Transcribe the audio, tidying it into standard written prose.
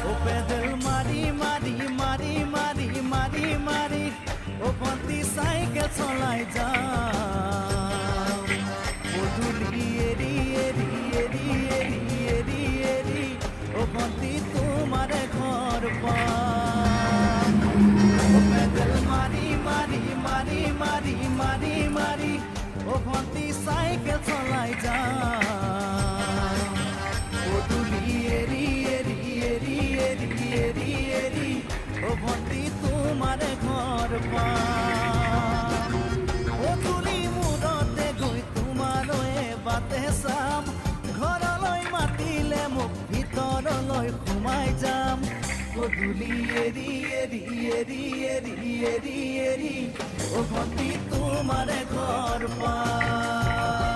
ও pedal মারি মারি মারি মারি মারি মারি ও ভন্টি সাইকেল চলাই যাওঁ পদূলি এৰি এৰি এৰি এৰি এৰি এৰি ও ভন্টি তোমাৰে ঘৰ পাম ও পেডেল মারি মারি মারি মারি মারি মারি ও ভন্টি সাইকেল চলাই যাওঁ পদূলি এৰি এৰি এৰি এৰি এৰি এৰি ও ভন্টি তোমাৰে ঘৰ পাম পদূলি মূৰতে গৈ তোমালৈ বাটে চাম ঘৰলৈ মাতিলে মোক ভিতৰলৈ সোমাই যাম পদূলি এৰি এৰি এৰি এৰি এৰি এৰি ও ভন্টি তোমাৰে ঘৰ পাম